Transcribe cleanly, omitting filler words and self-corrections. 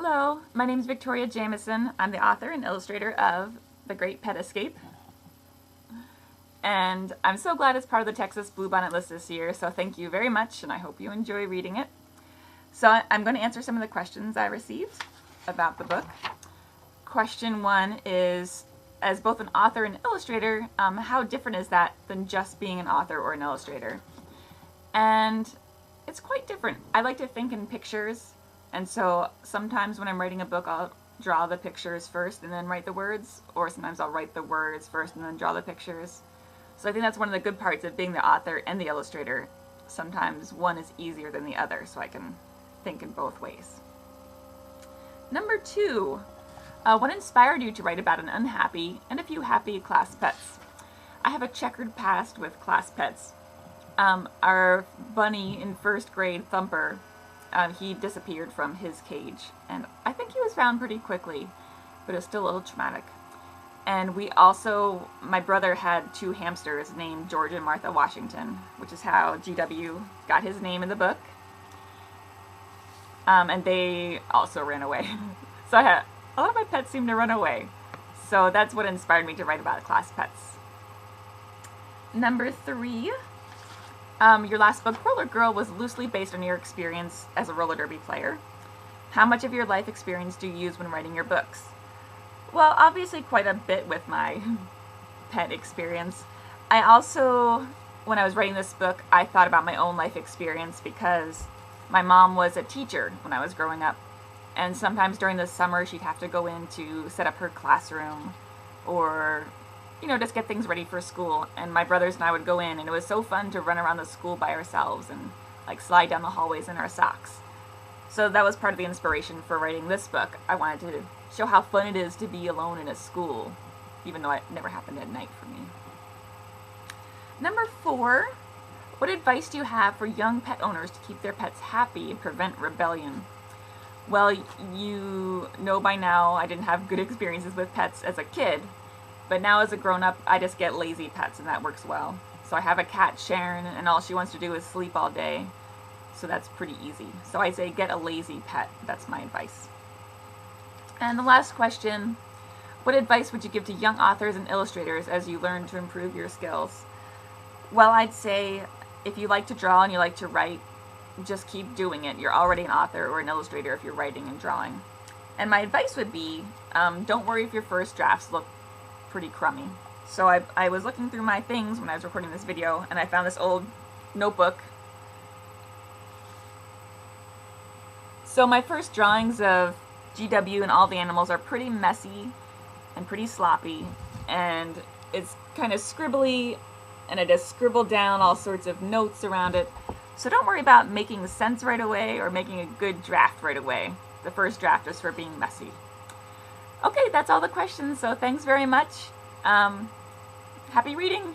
Hello, my name is Victoria Jameison. I'm the author and illustrator of The Great Pet Escape. And I'm so glad it's part of the Texas Bluebonnet list this year, so thank you very much, and I hope you enjoy reading it. So I'm going to answer some of the questions I received about the book. Question 1 is, as both an author and illustrator, how different is that than just being an author or an illustrator? And it's quite different. I like to think in pictures, and so sometimes when I'm writing a book, I'll draw the pictures first and then write the words, or sometimes I'll write the words first and then draw the pictures. So I think that's one of the good parts of being the author and the illustrator. Sometimes one is easier than the other, so I can think in both ways. Number 2, what inspired you to write about an unhappy and a few happy class pets? I have a checkered past with class pets. Our bunny in first grade, Thumper, he disappeared from his cage, and I think he was found pretty quickly, but it's still a little traumatic. And we also, my brother had 2 hamsters named George and Martha Washington, which is how GW got his name in the book. And they also ran away. So a lot of my pets seem to run away. So that's what inspired me to write about class pets. Number 3. Your last book, Roller Girl, was loosely based on your experience as a roller derby player. How much of your life experience do you use when writing your books? Well, obviously quite a bit with my pet experience. I also, when I was writing this book, I thought about my own life experience because my mom was a teacher when I was growing up. And sometimes during the summer, she'd have to go in to set up her classroom or just get things ready for school, and my brothers and I would go in, and it was so fun to run around the school by ourselves and slide down the hallways in our socks. So that was part of the inspiration for writing this book. I wanted to show how fun it is to be alone in a school, even though it never happened at night for me. Number 4, what advice do you have for young pet owners to keep their pets happy and prevent rebellion? Well, you know by now I didn't have good experiences with pets as a kid. But now as a grown-up, I just get lazy pets, and that works well. So I have a cat, Sharon, and all she wants to do is sleep all day. So that's pretty easy. So I say get a lazy pet. That's my advice. And the last question, what advice would you give to young authors and illustrators as you learn to improve your skills? Well, I'd say if you like to draw and you like to write, just keep doing it. You're already an author or an illustrator if you're writing and drawing. And my advice would be, don't worry if your first drafts look pretty crummy. So I was looking through my things when I was recording this video, and I found this old notebook. So my first drawings of GW and all the animals are pretty messy and pretty sloppy, and it's kind of scribbly, and I just scribbled down all sorts of notes around it. So don't worry about making sense right away or making a good draft right away. The first draft is for being messy. Okay, that's all the questions, so thanks very much. Happy reading!